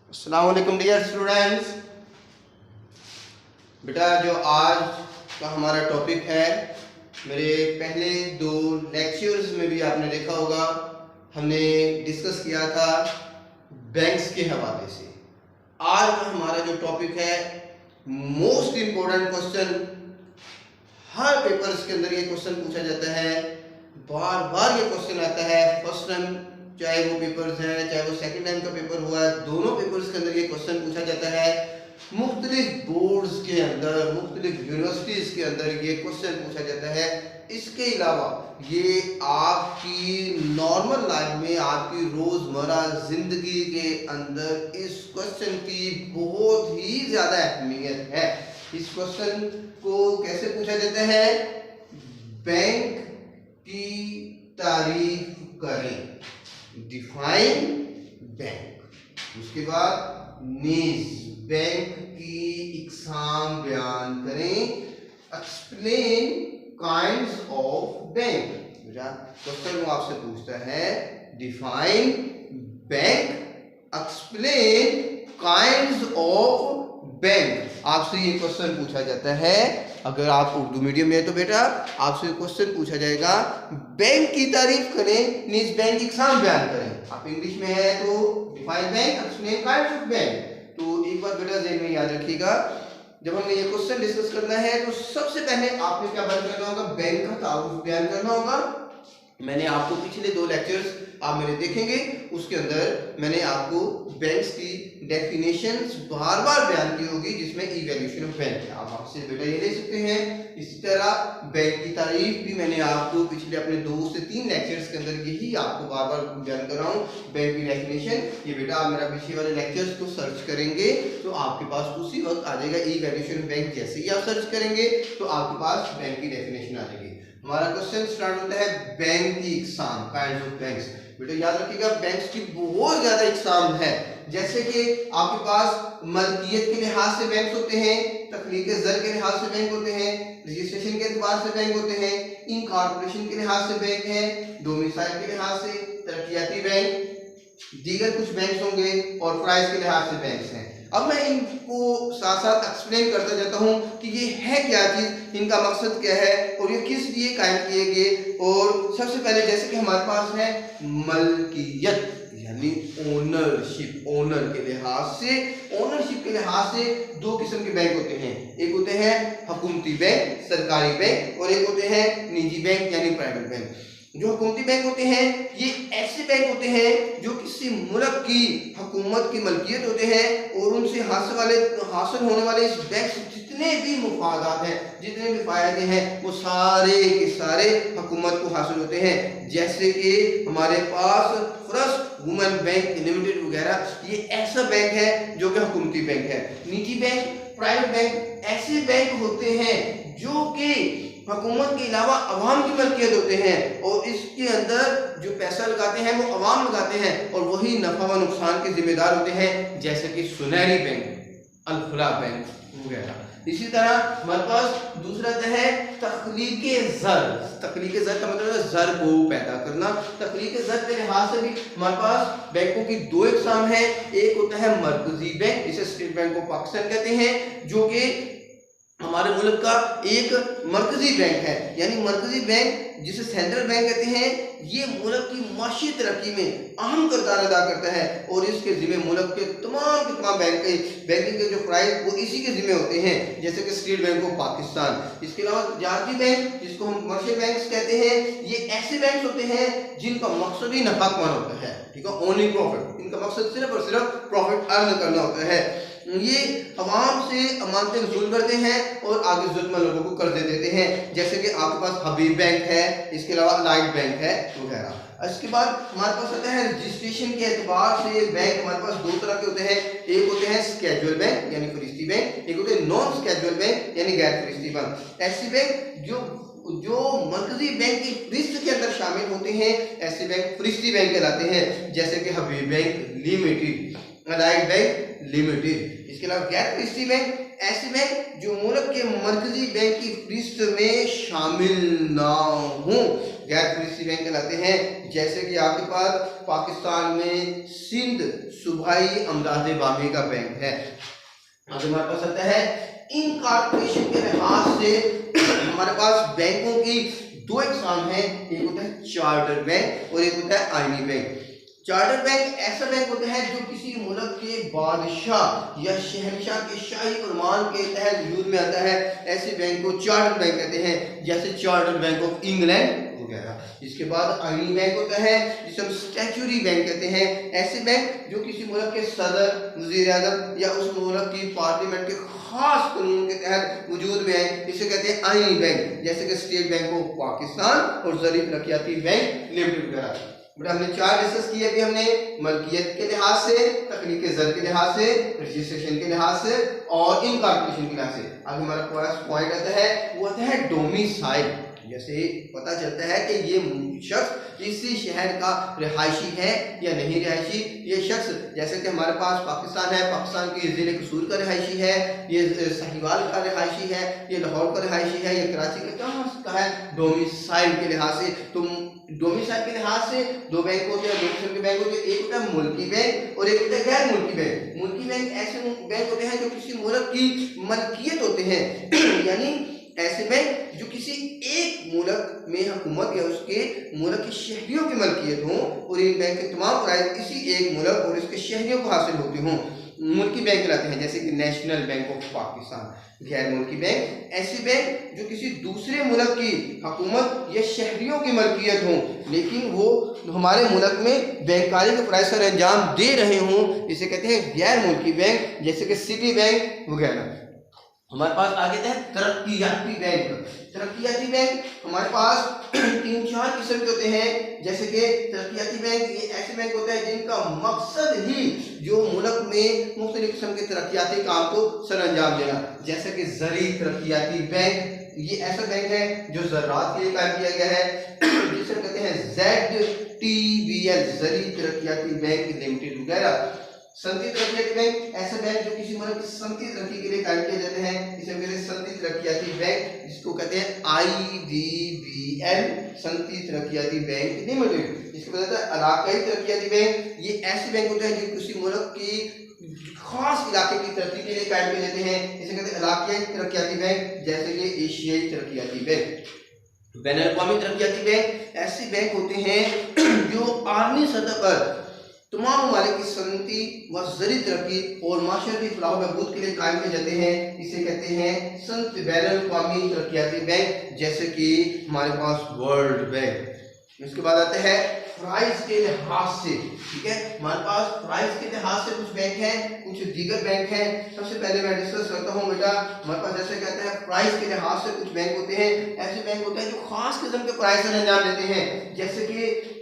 अस्सलाम वालेकुम dear students. बेटा जो आज का हमारा टॉपिक है, मेरे पहले दो लेक्चर्स में भी आपने देखा होगा, हमने डिस्कस किया था बैंक्स के हवाले से। आज का हमारा जो टॉपिक है, मोस्ट इम्पोर्टेंट क्वेश्चन, हर पेपर्स के अंदर ये क्वेश्चन पूछा जाता है, बार बार ये क्वेश्चन आता है। फर्स्ट टाइम चाहे वो पेपर्स हैं, चाहे वो सेकंड टाइम का पेपर हुआ है, दोनों पेपर्स के अंदर ये क्वेश्चन पूछा जाता है। मुख्तलिफ बोर्ड्स के अंदर, मुख्तलिफ यूनिवर्सिटीज़ के अंदर ये क्वेश्चन पूछा जाता है। इसके अलावा ये आपकी नॉर्मल लाइफ में, आपकी रोज़मर्रा ज़िंदगी के अंदर इस क्वेश्चन की बहुत ही ज़्यादा अहमियत है। इस क्वेश्चन को कैसे पूछा जाता है? बैंक की तारीफ करें, डिफाइन बैंक। उसके बाद नीज, बैंक की इकसाम बयान करें, explain kinds of bank. Question वो आपसे पूछता है, define bank, explain kinds of bank. आपसे ये क्वेश्चन पूछा जाता है। अगर आप उर्दू मीडियम में है तो बेटा आपसे क्वेश्चन पूछा जाएगा, बैंक की तारीफ करें, नीज बैंक की इकसाम बयान करें। आप इंग्लिश में है तो define bank, explain kinds of bank. तो एक बार बेटा ज़हन में याद रखिएगा, जब हमने ये क्वेश्चन डिस्कस करना है तो सबसे पहले आपने क्या बयान करना होगा? बैंक का तारुफ बयान करना होगा। मैंने आपको पिछले दो लेक्चर्स आप मेरे देखेंगे, उसके अंदर मैंने आपको बैंक्स की डेफिनेशंस बार बार बयान की होगी, जिसमें इवैल्यूएशन ऑफ बैंक है। आप आपसे बेटा ये ले सकते हैं। इसी तरह बैंक की तारीफ भी मैंने आपको पिछले अपने 2 से 3 लेक्चर्स के अंदर यही आपको बार बार बयान कर रहा हूँ, बैंक की डेफिनेशन। ये बेटा आप मेरा पिछले वाले लेक्चर्स को सर्च करेंगे तो आपके पास उसी वक्त आ जाएगा इवैल्यूएशन बैंक। जैसे ही आप सर्च करेंगे तो आपके पास बैंक की डेफिनेशन आ जाएगी। हमारा क्वेश्चन स्टार्ट होता है बैंक की इकसाम, काइंड्स ऑफ बैंक्स। बेटा याद रखिएगा, बैंक्स की बहुत ज्यादा इकसाम है। जैसे कि आपके पास मलकियत के लिहाज से बैंक होते हैं, तखलीक ज़र के लिहाज से बैंक होते हैं, रजिस्ट्रेशन के एतबार से बैंक होते हैं, इनकॉर्पोरेशन के लिहाज से बैंक है, डोमिसाइल के लिहाज से तरक्याती बैंक, दीगर कुछ बैंक होंगे और प्राइस के लिहाज से बैंक हैं। अब मैं इनको साथ साथ एक्सप्लेन करता जाता हूँ कि ये है क्या चीज़, इनका मकसद क्या है और ये किस लिए कायम किए गए। और सबसे पहले जैसे कि हमारे पास है मलकियत यानी ओनरशिप। ओनर के लिहाज से, ओनरशिप के लिहाज से दो किस्म के बैंक होते हैं। एक होते हैं हुकूमती बैंक, सरकारी बैंक, और एक होते हैं निजी बैंक यानी प्राइवेट बैंक। जो हुकूमती बैंक होते हैं ये ऐसे बैंक होते हैं जो किसी मुल्क की हुकूमत की मलकियत होते हैं और उनसे हासिल होने वाले इस बैंक से जितने भी मुफादात हैं, जितने भी फायदे हैं, वो सारे के सारे हुकूमत को हासिल होते हैं। जैसे कि हमारे पास फर्स्ट वुमेन बैंक लिमिटेड वगैरह, ये ऐसा बैंक है जो कि हुकूमती बैंक है। निजी बैंक, प्राइवेट बैंक ऐसे बैंक होते हैं जो कि हुकूमत के अलावा अवाम की मलकियत होते हैं और इसके अंदर जो पैसा लगाते हैं वो अवाम लगाते हैं और वही नफा व नुकसान के जिम्मेदार होते हैं, जैसे कि सुनहरी बैंक, अल-फलाह बैंक वगैरह। इसी तरह हमारे पास दूसरा है तख्लीक ज़र। तख्लीक ज़र का मतलब है ज़र को पैदा करना। तख्लीक ज़र के लिहाज से भी हमारे पास बैंकों की दो इकसाम है। एक होता है मरकजी बैंक, जिसे स्टेट बैंक ऑफ पाकिस्तान कहते हैं, जो कि हमारे मुल्क का एक मरकजी बैंक है। यानी मरकजी बैंक जिसे सेंट्रल बैंक कहते हैं, ये मुल्क की माशी तरक्की में अहम किरदार अदा करता है और इसके ज़िम्मे मुल्क के तमाम बैंकिंग के जो फ़राइज़ वो इसी के ज़िम्मे होते हैं, जैसे कि स्टेट बैंक ऑफ पाकिस्तान। इसके अलावा तजारती बैंक, जिसको हम कमर्शियल बैंक्स कहते हैं, ये ऐसे बैंक होते हैं जिनका मकसद ही नफा कमाना होता है, ठीक है, ओनली प्रॉफिट। इनका मकसद सिर्फ और सिर्फ प्रॉफिट अर्न करना होता है। ये अवाम से अमानतें वसूल करते हैं और आगे ज़रूरतमंद लोगों को कर्जे देते हैं, जैसे कि आपके पास हबीब बैंक है, इसके अलावा लाइट बैंक है वगैरह। इसके बाद हमारे पास आता है रजिस्ट्रेशन के एतबार से बैंक हमारे पास दो तरह के होते हैं। एक होते हैं स्केड्यूल बैंक यानी फरिश्ती बैंक, एक होते हैं नॉन स्केड्यूल बैंक यानी गैर फरिश्ती बैंक। ऐसे बैंक जो मरकजी बैंक की फरिश्त के अंदर शामिल होते हैं, ऐसे बैंक फरिश्ती बैंक कहलाते हैं, जैसे कि हबीब बैंक लिमिटेड, लाइट बैंक लिमिटेड। इसके अलावा गैर फरिश्ती बैंक ऐसे बैंक जो मुल्क के मरकजी बैंक की फरिश्त में शामिल ना हों, गैर फॉरेस्टी बैंक कहलाते हैं। जैसे कि आपके पास पाकिस्तान में सिंध सूबाई अमदाद बामी का बैंक है। अब हमारे पास आता है इनकॉर्पोरेशन के लिहाज से हमारे पास बैंकों की दो एग्जाम है, एक होता है चार्टर बैंक और एक होता है आईनी बैंक। चार्टर बैंक ऐसा बैंक होता है जो किसी मुल्क के बादशाह या शहंशाह के शाही फरमान के तहत वजूद में आता है, ऐसे बैंक को चार्टर बैंक कहते हैं, जैसे चार्टर बैंक ऑफ इंग्लैंड वगैरह। इसके बाद आईनी बैंक होता है जिसे हम स्टैट्यूटरी बैंक कहते हैं, ऐसे बैंक जो किसी मुल्क के सदर, वजीर आज़म या उस मुल्क की पार्लियामेंट के खास कानून के तहत वजूद में है, इसे कहते हैं आईनी बैंक, जैसे कि स्टेट बैंक ऑफ पाकिस्तान और ज़रूरी तरक्याती बैंक लिमिटेड वगैरह। बट हमने चार डिस्कस किए अभी हमने मलकियत के लिहाज से, तकनीक ज़र के लिहाज से, रजिस्ट्रेशन के लिहाज से और इनकॉर्पोरेशन के लिहाज से। अब हमारा पास पॉइंट आता है, वो आता है डोमिसाइल। जैसे पता चलता है कि ये शख्स इसी शहर का रिहायशी है या नहीं रिहायशी। ये शख्स जैसे कि हमारे पास पाकिस्तान है, पाकिस्तान के ज़िले कसूर का रिहायशी है, ये साहिवाल का रिहायशी है, ये लाहौर का रिहायशी है, ये कराची का कहाँ का है, डोमिसाइल के लिहाज से। तो डोमिसाइल के लिहाज से दो बैंक होते हैं, डोमिसाइल के बैंक होते हैं, एक होता है मुल्की बैंक और एक होता है गैर मुल्की बैंक। मुल्की बैंक ऐसे बैंक होते हैं जो किसी मुल्क की मलकियत होते हैं यानी ऐसे बैंक जो किसी एक मुल्क में हुकूमत या उसके मुल्क के शहरियों की मलकियत हो और इन बैंक के तमाम फ़राइज़ किसी एक मुल्क और इसके शहरियों को हासिल होते हों, मुल्की बैंक कहलाते हैं। जैसे कि नेशनल बैंक ऑफ पाकिस्तान। गैर मुल्की बैंक ऐसे बैंक जो किसी दूसरे मुल्क की हुकूमत या शहरियों की मलकियत हों लेकिन वो हमारे मुल्क में बैंकारी के फ़राइज़ सर अंजाम दे रहे हों, इसे कहते हैं गैर मुल्की बैंक, जैसे कि सिटी बैंक वगैरह। हमारे पास आगे है तरक्कियाती बैंक। तरक्कियाती बैंक हमारे पास 3-4 किस्म के होते हैं। जैसे कि तरक्कियाती बैंक ये ऐसे बैंक होते हैं जिनका मकसद ही जो मुल्क में मुख्तलिफ किस्म के तरक्कियाती काम को सर अंजाम देना। जैसे कि ज़री तरक्कियाती बैंक, ये ऐसा बैंक है जो ज़राअत के लिए कायम किया गया है, जिसे कहते हैं ZTBL ज़री तरक्कियाती बैंक लिमिटेड वगैरह। सनती तरक्कियाती बैंक ऐसे बैंक जो किसी मुल्क की सनती तरक्की के लिए कायम किए जाते हैं, इसे कहते हैं सनती तरक्कियाती बैंक, जिसको कहते हैं IDBL सनती तरक्कियाती बैंक लिमिटेड। इसके बाद आता है इलाकाई तरक्कियाती बैंक। ये ऐसे बैंक होते हैं जो किसी मुल्क की खास इलाके की तरक्की के लिए कायम किए जाते हैं, इसे कहते हैं इलाकाई तरक्कियाती बैंक, जैसे कि एशियाई तरक्कियाती बैंक। बैनुल-अक़वामी तरक्कियाती बैंक ऐसे बैंक होते हैं जो आलमी सतह पर तमाम ममालिक की सनती व ज़री तरक्की और माशरती फलाह बहबूद के लिए कायम किए जाते हैं, इसे कहते हैं सनत बैनुल-अक़वामी तरक्कियाती बैंक, जैसे कि हमारे पास वर्ल्ड बैंक। इसके बाद आता है प्राइस के लिहाज से, ठीक है, हमारे पास प्राइस के लिहाज से कुछ बैंक हैं, कुछ दीगर बैंक हैं। सबसे पहले मैं डिस्कस करता हूँ बेटा, हमारे पास जैसे कहते हैं प्राइस के लिहाज से कुछ बैंक होते हैं, ऐसे बैंक होते हैं जो खास किस्म के प्राइस अंजाम देते हैं। जैसे कि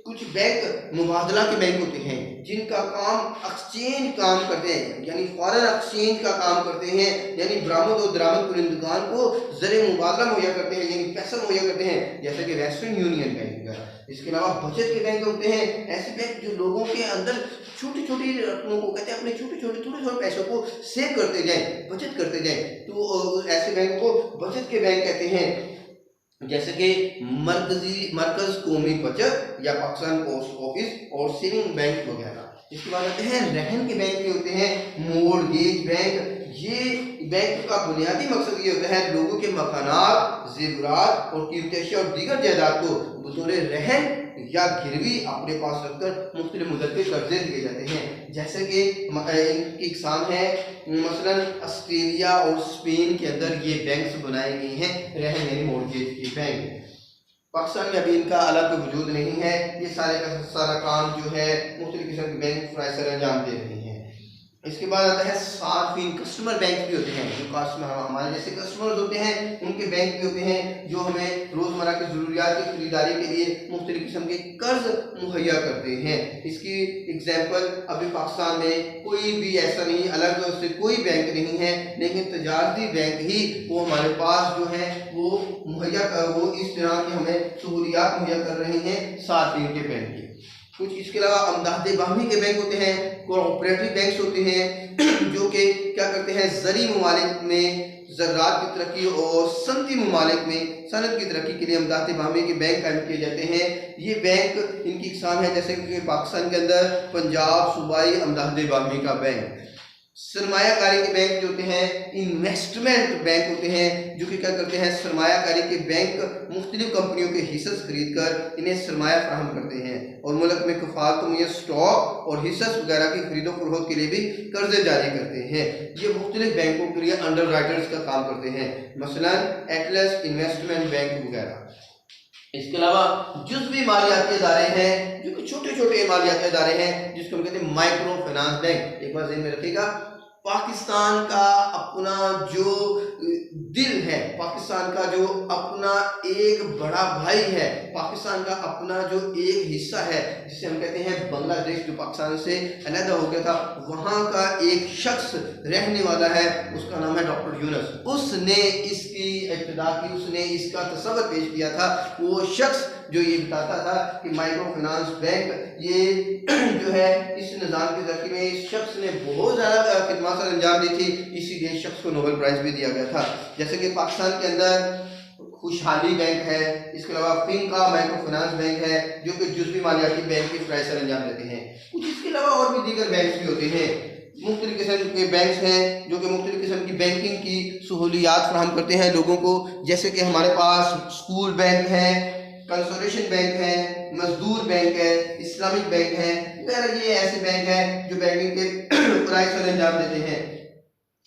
कुछ बैंक मुबादला के बैंक होते हैं जिनका काम एक्सचेंज काम करते हैं, यानी फॉरेन एक्सचेंज का काम करते हैं, यानी बरामद और दरामद कुनिंदगान को ज़र मुबादला मुहैया करते हैं, यानी पैसा मुहैया करते हैं, जैसे कि वेस्टर्न यूनियन बैंक वगैरह। इसके अलावा बचत के बैंक होते हैं, ऐसे बैंक जो लोगों के अंदर छोटी छोटी रकमों को कहते हैं अपने छोटे छोटे पैसों को सेव करते जाएं, बचत करते जाएं, तो ऐसे बैंक को बचत के बैंक कहते हैं। जैसे कि मरकज कौमी बचत या पाकिस्तान पोस्ट ऑफिस और सेविंग बैंक वगैरह। इसके बाद आते हैं रहन के बैंक के होते हैं मोर्गेज बैंक। ये बैंक का बुनियादी मकसद ये होता है लोगों के मकानात, ज़ेवरात और कीमती अशिया और दीगर जायदाद को बतौर रहन या गिरवी अपने पास रखकर मुख्तलिफ मुद्दत के कर्जे दिए जाते हैं। जैसे कि इनकी इकसाम है, मसलन ऑस्ट्रेलिया और स्पेन के अंदर ये बैंक्स बनाए गए हैं रहन यानी मोर्गेज के बैंक। पाकिस्तान में अभी इनका अलग वजूद नहीं है, ये सारे का सारा काम जो है मुख्तलिफ किस्म के बैंक फ्राइज अंजाम दे रहे हैं। इसके बाद आता है सार्फिन, कस्टमर बैंक भी होते हैं, जो कस्टमर हमारे जैसे कस्टमर्स होते हैं उनके बैंक भी होते हैं जो हमें रोज़मर्रा की ज़रूरियात की खरीदारी के लिए मुख्तलिफ किस्म के कर्ज मुहैया करते हैं। इसकी एग्जांपल अभी पाकिस्तान में कोई भी ऐसा नहीं, अलग से कोई बैंक नहीं है, लेकिन तजारती बैंक ही वो हमारे पास जो है वो इस तरह की हमें सहूलियात मुहैया कर रहे हैं सार्फिन के बैंक की। कुछ इसके अलावा अमदाद बामी के बैंक होते हैं, कोऑपरेटिव बैंक्स होते हैं जो कि क्या करते हैं ज़री ममालिक में ज़राअत की तरक्की और सनती ममालिक में सनत की तरक्की के लिए अमदाद बामी के बैंक कायम किए जाते हैं। ये बैंक इनकी इकसाम है, जैसे कि पाकिस्तान के अंदर पंजाब सूबाई अमदाद बामी का बैंक। सरमायाकारी के बैंक जो होते हैं इन्वेस्टमेंट बैंक होते हैं, जो कि क्या करते हैं, सरमायाकारी के बैंक मुख्तलिफ कंपनियों के हिस्से खरीद कर इन्हें सरमाया फराहम करते हैं और मुल्क में कफालत मुहैया स्टॉक और हिस्से वगैरह की खरीदो फरोख्त के लिए भी कर्जे जारी करते हैं। ये मुख्तलिफ बैंकों के लिए अंडर राइटर्स का काम करते हैं, मसलन एटलस इन्वेस्टमेंट बैंक वगैरह। इसके अलावा जुज़वी मालियाती इदारे हैं, जो कि छोटे छोटे मालियाती इदारे हैं, जिसको हम कहते हैं माइक्रो फाइनेंस बैंक। एक बार ज़हन में रखिएगा, पाकिस्तान का अपना जो दिल है, पाकिस्तान का जो अपना एक बड़ा भाई है, पाकिस्तान का अपना जो एक हिस्सा है, जिसे हम कहते हैं बांग्लादेश, जो पाकिस्तान से अलग हो गया था, वहाँ का एक शख्स रहने वाला है, उसका नाम है डॉक्टर यूनुस। उसने इसकी इब्तिदा की, उसने इसका तस्वर पेश किया था। वो शख्स जो ये बताता था कि माइक्रो फाइनेंस बैंक ये जो है इस निज़ाम की तरक्की में इस शख्स ने बहुत ज़्यादा खिदमत अंजाम दी थी, इसीलिए इस शख्स को नोबेल प्राइज़ भी दिया गया था। जैसे कि पाकिस्तान के अंदर खुशहाली बैंक है, इसके अलावा फिंका माइक्रो फाइनेंस बैंक है, जो कि जुज़वी मालियाती बैंक की फ़राइज़ अंजाम देते हैं। कुछ इसके अलावा और भी दीगर बैंक भी होते हैं, मुख्तलिफ किस्म के बैंक्स हैं जो कि मुख्तलिफ किस्म की बैंकिंग की सहूलियात फराहम करते हैं लोगों को। जैसे कि हमारे पास स्कूल बैंक है, कंसोलेशन बैंक है, मजदूर बैंक है, इस्लामिक बैंक है वगैरह। ये ऐसे बैंक हैं जो बैंकिंग के फ़राइज़ अंजाम देते हैं।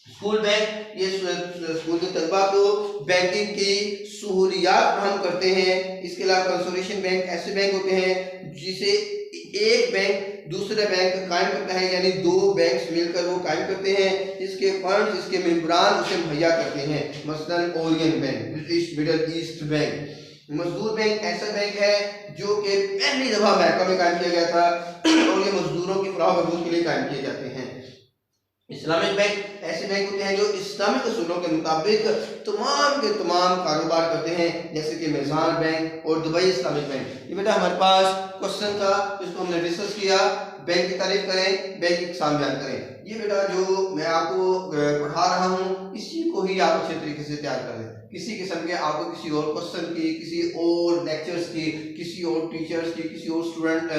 स्कूल बैंक ये स्कूल के तलबा को बैंकिंग की सहूलियात फराहम करते हैं। इसके अलावा कंसोलेशन बैंक ऐसे बैंक होते हैं जिसे एक बैंक दूसरे बैंक कायम करता है, यानी दो बैंक्स मिलकर वो कायम करते हैं, इसके फंड्स इसके मेंबरान उसे मुहैया करते हैं, मसलन Orion bank, British middle east bank. मजदूर बैंक ऐसा बैंक है जो कि पहली दफ़ा अमेरिका में कायम किया गया था और ये मजदूरों की फलाह बहबूद के लिए कायम किए जाते हैं। इस्लामिक बैंक ऐसे बैंक होते हैं जो इस्लामिक असूलों के मुताबिक तमाम के तमाम कारोबार करते हैं, जैसे कि मिज़ान बैंक और दुबई इस्लामिक बैंक। ये बेटा हमारे पास क्वेश्चन था जिसको हमने डिस्कस किया, बैंक की तारीफ करें, बैंक की इकसाम बयान करें। ये बेटा जो मैं आपको पढ़ा रहा हूँ इसी को ही आप अच्छे तरीके से तैयार कर लें। किसी किस्म के आपको किसी और क्वेश्चन की, किसी और लेक्चर्स की, किसी और टीचर्स की, किसी और स्टूडेंट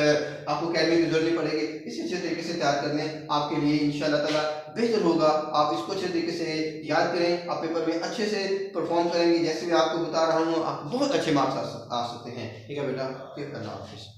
आपको अकेडमी की जरूरत नहीं पड़ेगी। इसे अच्छे तरीके से तैयार कर लें, आपके लिए इंशाअल्लाह ताला बेहतर होगा। आप इसको अच्छे तरीके से याद करें, आप पेपर में अच्छे से परफॉर्म करेंगे। जैसे मैं आपको बता रहा हूँ आप बहुत अच्छे मार्क्स आ सकते हैं। ठीक है बेटा, फिर अल्लाह हाफिज़।